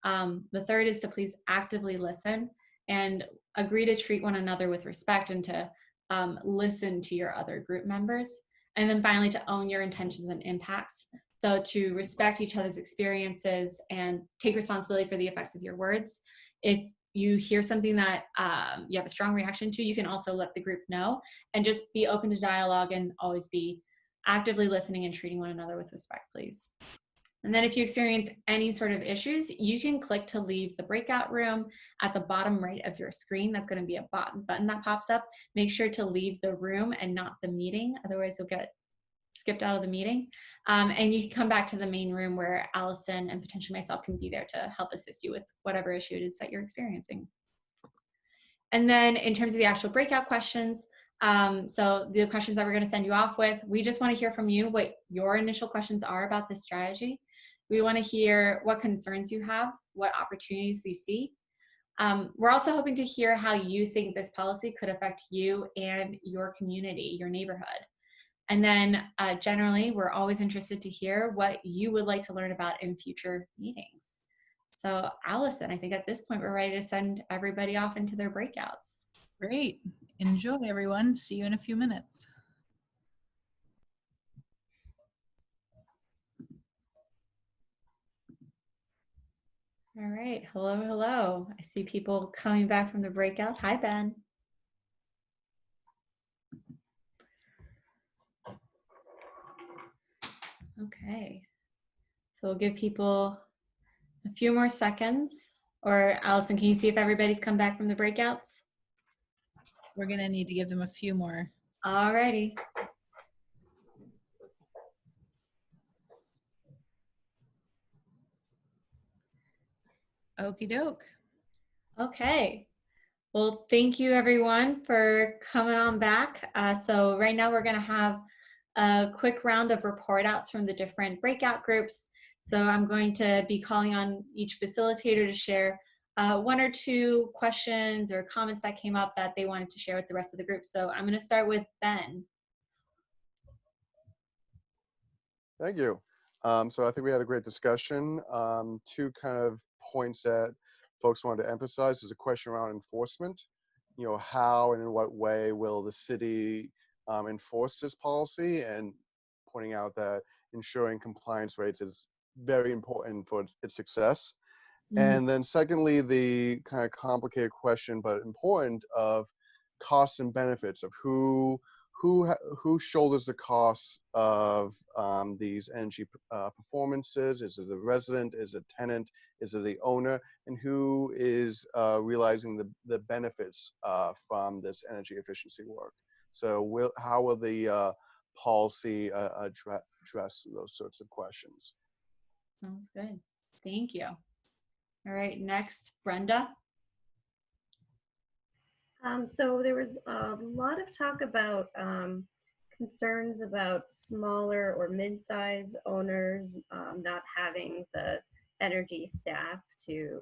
S1: The third is to please actively listen and agree to treat one another with respect and to listen to your other group members. And then finally, to own your intentions and impacts. So to respect each other's experiences and take responsibility for the effects of your words. If you hear something that you have a strong reaction to, you can also let the group know, and just be open to dialogue and always be actively listening and treating one another with respect, please. And then if you experience any sort of issues, you can click to leave the breakout room at the bottom right of your screen. That's going to be a button that pops up. Make sure to leave the room and not the meeting. Otherwise, you'll get skipped out of the meeting. And you can come back to the main room where Allison and potentially myself can be there to help assist you with whatever issue it is that you're experiencing. And then in terms of the actual breakout questions, so the questions that we're going to send you off with, we just want to hear from you what your initial questions are about this strategy. We want to hear what concerns you have, what opportunities you see. We're also hoping to hear how you think this policy could affect you and your community, your neighborhood. And then generally, we're always interested to hear what you would like to learn about in future meetings. So Allison, I think at this point, we're ready to send everybody off into their breakouts.
S5: Great. Enjoy, everyone. See you in a few minutes.
S1: All right. Hello, hello. I see people coming back from the breakout. Hi, Ben. Okay. So we'll give people a few more seconds. Or Allison, can you see if everybody's come back from the breakouts?
S5: We're going to need to give them a few more.
S1: All righty.
S5: Okie doke.
S1: Okay. Well, thank you everyone for coming on back. So right now we're going to have a quick round of report outs from the different breakout groups. So I'm going to be calling on each facilitator to share one or two questions or comments that came up that they wanted to share with the rest of the group. So I'm going to start with Ben.
S6: Thank you. So I think we had a great discussion. Two kind of points that folks wanted to emphasize is a question around enforcement. You know, how and in what way will the city enforce this policy, and pointing out that ensuring compliance rates is very important for its success. And then secondly, the kind of complicated question, but important, of costs and benefits of who shoulders the costs of these energy performances. Is it the resident? Is it tenant? Is it the owner? And who is realizing the benefits from this energy efficiency work? So how will the policy address those sorts of questions?
S1: Sounds good. Thank you. All right, next, Brenda.
S7: So there was a lot of talk about concerns about smaller or mid-size owners not having the energy staff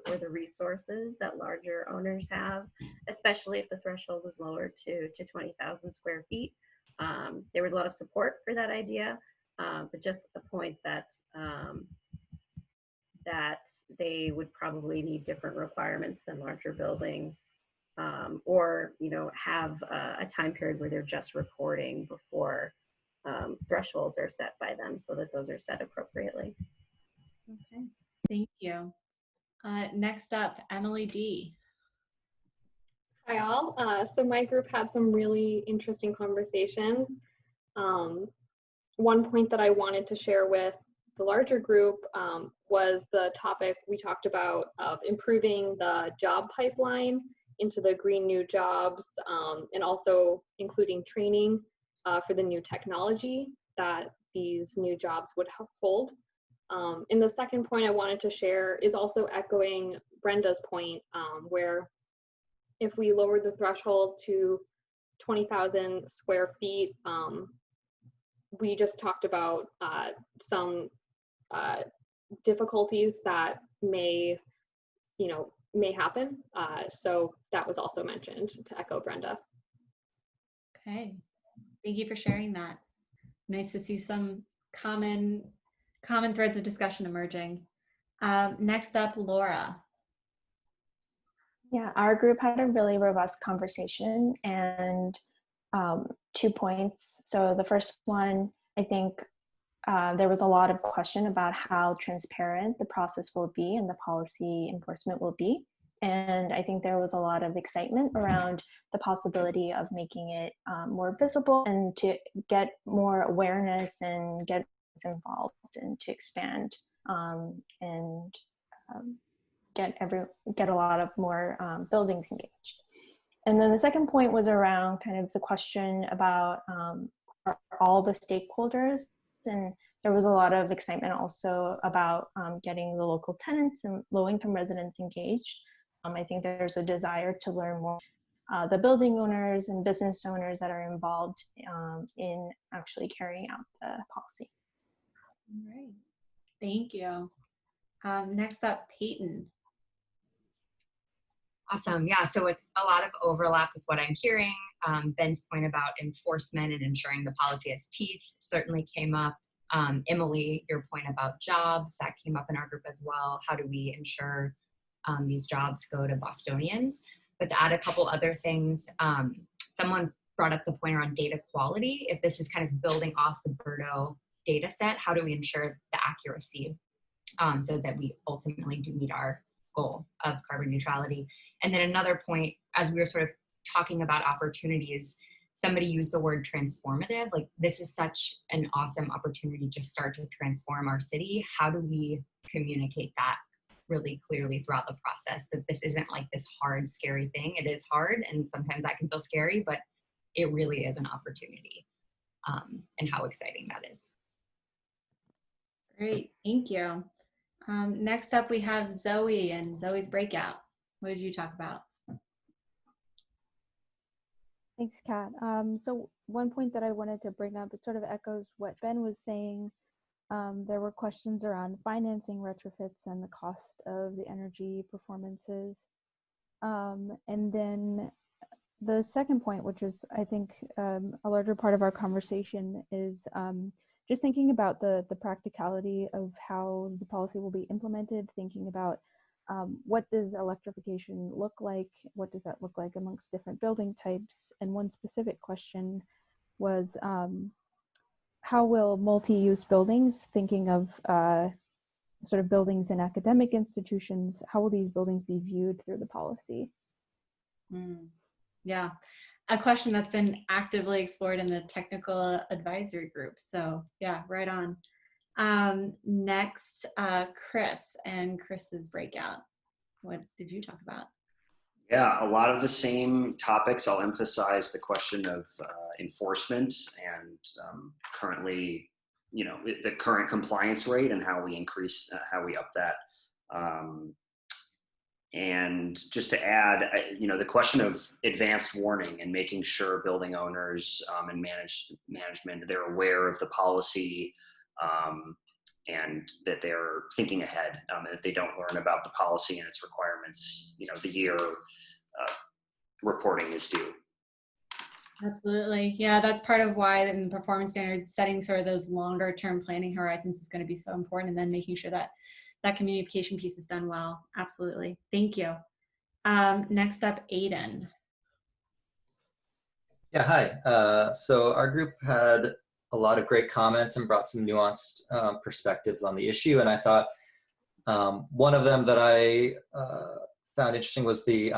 S7: or the resources that larger owners have, especially if the threshold was lowered to 20,000 square feet. There was a lot of support for that idea, but just a point that that they would probably need different requirements than larger buildings, or have a time period where they're just reporting before thresholds are set by them, so that those are set appropriately.
S1: Okay, thank you. Next up, Emily D.
S8: Hi all. So my group had some really interesting conversations. One point that I wanted to share with the larger group was the topic we talked about of improving the job pipeline into the green new jobs, and also including training for the new technology that these new jobs would hold. And the second point I wanted to share is also echoing Brenda's point, where if we lower the threshold to 20,000 square feet, we just talked about some difficulties that may happen. So that was also mentioned, to echo Brenda.
S1: Okay, thank you for sharing that. Nice to see some common threads of discussion emerging. Next up, Laura.
S9: Yeah, our group had a really robust conversation, and 2 points. So the first one, I think there was a lot of question about how transparent the process will be and the policy enforcement will be. And I think there was a lot of excitement around the possibility of making it more visible and to get more awareness and get involved and to expand and get a lot of more buildings engaged. And then the second point was around kind of the question about are all the stakeholders, and there was a lot of excitement also about getting the local tenants and low-income residents engaged. I think there's a desire to learn more the building owners and business owners that are involved in actually carrying out the policy.
S1: All right, thank you. Next up, Peyton.
S10: Awesome. Yeah, so with a lot of overlap with what I'm hearing, Ben's point about enforcement and ensuring the policy has teeth certainly came up. Emily, your point about jobs, that came up in our group as well. How do we ensure these jobs go to Bostonians? But to add a couple other things, someone brought up the point around data quality. If this is kind of building off the Berto data set, how do we ensure the accuracy so that we ultimately do meet our goal of carbon neutrality? And then another point, as we were sort of talking about opportunities, somebody used the word transformative. Like, this is such an awesome opportunity to start to transform our city. How do we communicate that really clearly throughout the process, that this isn't like this hard, scary thing? It is hard, and sometimes that can feel scary, but it really is an opportunity, and how exciting that is.
S1: Great, thank you. Next up, we have Zoe and Zoe's breakout. What did you talk about?
S11: Thanks, Kat. So one point that I wanted to bring up, it sort of echoes what Ben was saying. There were questions around financing retrofits and the cost of the energy performances. And then the second point, which is, I think, a larger part of our conversation, is just thinking about the practicality of how the policy will be implemented, thinking about what does electrification look like? What does that look like amongst different building types? And one specific question was, how will multi-use buildings, thinking of sort of buildings in academic institutions, how will these buildings be viewed through the policy?
S1: Yeah, a question that's been actively explored in the technical advisory group. So yeah, right on. Next, Chris and Chris's breakout. What did you talk about?
S12: Yeah, a lot of the same topics. I'll emphasize the question of enforcement and currently, the current compliance rate and how we increase, how we up that. And just to add, the question of advanced warning and making sure building owners and management, they're aware of the policy and that they're thinking ahead, and that they don't learn about the policy and its requirements, the year reporting is due.
S1: Absolutely. Yeah, that's part of why in performance standards, setting sort of those longer term planning horizons is going to be so important, and then making sure that that communication piece is done well. Absolutely. Thank you. Next up, Aiden.
S13: Yeah, hi. So our group had a lot of great comments and brought some nuanced perspectives on the issue. And I thought one of them that I found interesting was the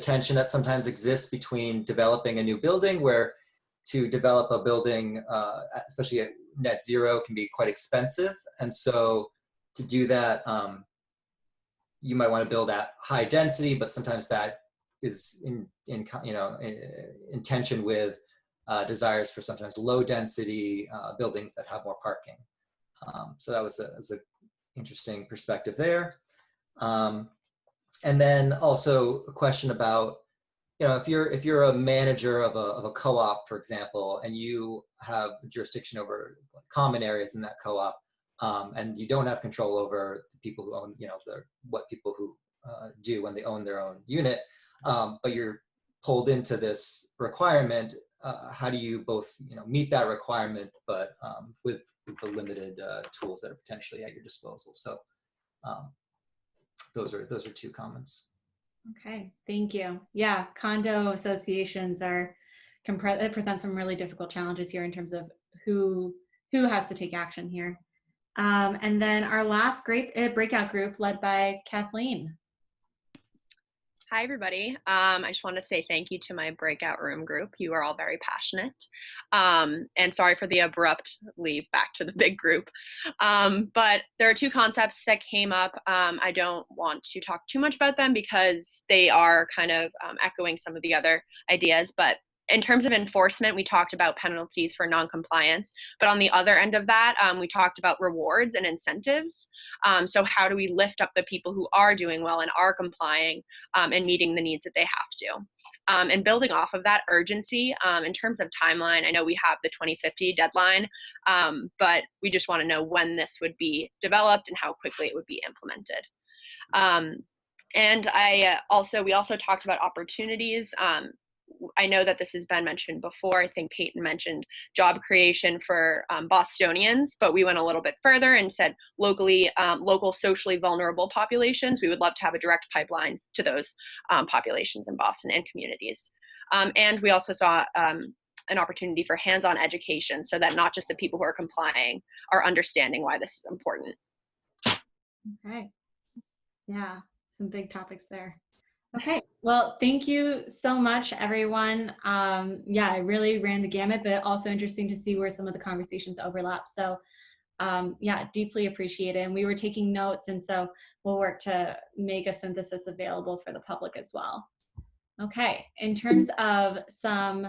S13: tension that sometimes exists between developing a new building, where to develop a building, especially at net zero, can be quite expensive. And so to do that, you might want to build at high density, but sometimes that is in tension with desires for sometimes low density buildings that have more parking. So that was an interesting perspective there. And then also a question about, if you're a manager of a co-op, for example, and you have jurisdiction over common areas in that co-op, and you don't have control over the people who own, what people who do when they own their own unit, but you're pulled into this requirement. How do you both, meet that requirement, but with the limited tools that are potentially at your disposal? So those are two comments.
S1: Okay, thank you. Yeah, condo associations can present some really difficult challenges here in terms of who has to take action here. And then our last great breakout group led by Kathleen.
S14: Hi, everybody. I just want to say thank you to my breakout room group. You are all very passionate. And sorry for the abrupt leave back to the big group. But there are two concepts that came up. I don't want to talk too much about them because they are kind of echoing some of the other ideas. But in terms of enforcement, we talked about penalties for noncompliance. But on the other end of that, we talked about rewards and incentives. So how do we lift up the people who are doing well and are complying and meeting the needs that they have to? And building off of that urgency in terms of timeline, I know we have the 2050 deadline, but we just want to know when this would be developed and how quickly it would be implemented. And we also talked about opportunities. I know that this has been mentioned before. I think Peyton mentioned job creation for Bostonians, but we went a little bit further and said local socially vulnerable populations. We would love to have a direct pipeline to those populations in Boston and communities. And we also saw an opportunity for hands-on education so that not just the people who are complying are understanding why this is important.
S1: Okay. Yeah, some big topics there. Okay, well, thank you so much, everyone. Yeah, I really ran the gamut, but also interesting to see where some of the conversations overlap. So yeah, deeply appreciate it. And we were taking notes, and so we'll work to make a synthesis available for the public as well. Okay, in terms of some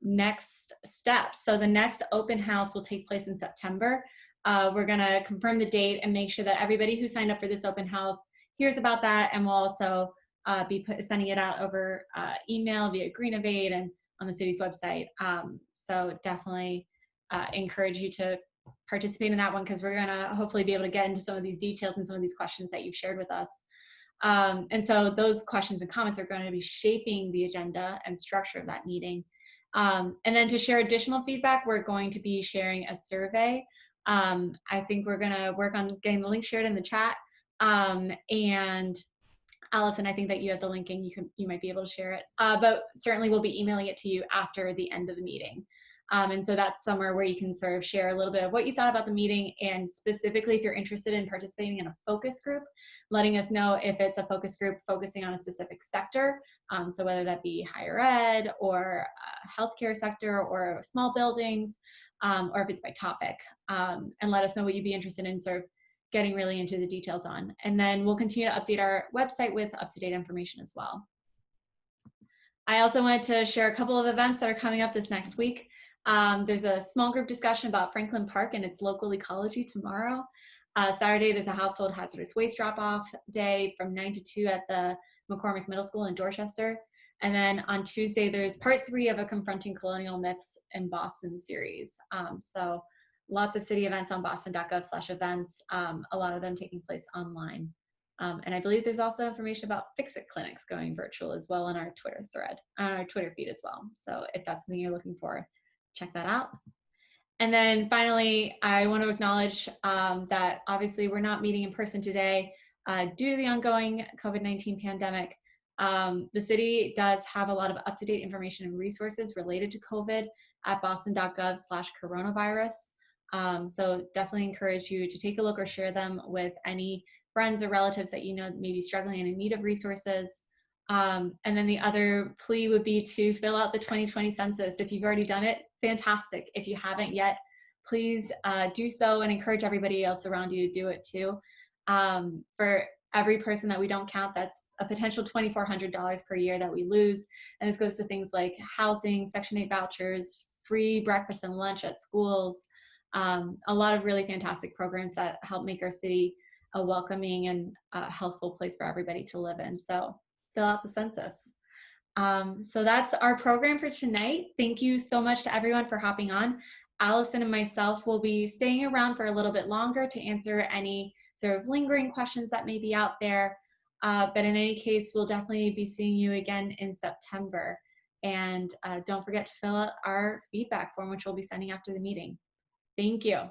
S1: next steps. So the next open house will take place in September. We're gonna confirm the date and make sure that everybody who signed up for this open house hears about that, and we'll also be sending it out over email via Greenovate and on the city's website. So definitely encourage you to participate in that one, because we're gonna hopefully be able to get into some of these details and some of these questions that you've shared with us. And so those questions and comments are going to be shaping the agenda and structure of that meeting. And then to share additional feedback, we're going to be sharing a survey. I think we're gonna work on getting the link shared in the chat. And Allison, I think that you have the link and you might be able to share it, but certainly we'll be emailing it to you after the end of the meeting. And so that's somewhere where you can sort of share a little bit of what you thought about the meeting, and specifically if you're interested in participating in a focus group, letting us know if it's a focus group focusing on a specific sector. So whether that be higher ed or healthcare sector or small buildings, or if it's by topic, and let us know what you'd be interested in sort of getting really into the details on. And then we'll continue to update our website with up-to-date information as well. I also wanted to share a couple of events that are coming up this next week. There's a small group discussion about Franklin Park and its local ecology tomorrow. Saturday, there's a household hazardous waste drop-off day from 9 to 2 at the McCormick Middle School in Dorchester. And then on Tuesday, there's part 3 of a Confronting Colonial Myths in Boston series. So lots of city events on boston.gov/events, a lot of them taking place online. And I believe there's also information about Fix-It clinics going virtual as well on our Twitter thread, on our Twitter feed as well. So if that's something you're looking for, check that out. And then finally, I want to acknowledge that obviously we're not meeting in person today due to the ongoing COVID-19 pandemic. The city does have a lot of up-to-date information and resources related to COVID at boston.gov/coronavirus. So definitely encourage you to take a look or share them with any friends or relatives that you know may be struggling and in need of resources. And then the other plea would be to fill out the 2020 census. If you've already done it, fantastic. If you haven't yet, please do so, and encourage everybody else around you to do it too. For every person that we don't count, that's a potential $2,400 per year that we lose. And this goes to things like housing, Section 8 vouchers, free breakfast and lunch at schools, a lot of really fantastic programs that help make our city a welcoming and healthful place for everybody to live in. So fill out the census. So that's our program for tonight. Thank you so much to everyone for hopping on. Allison and myself will be staying around for a little bit longer to answer any sort of lingering questions that may be out there. But in any case, we'll definitely be seeing you again in September. And don't forget to fill out our feedback form, which we'll be sending after the meeting. Thank you.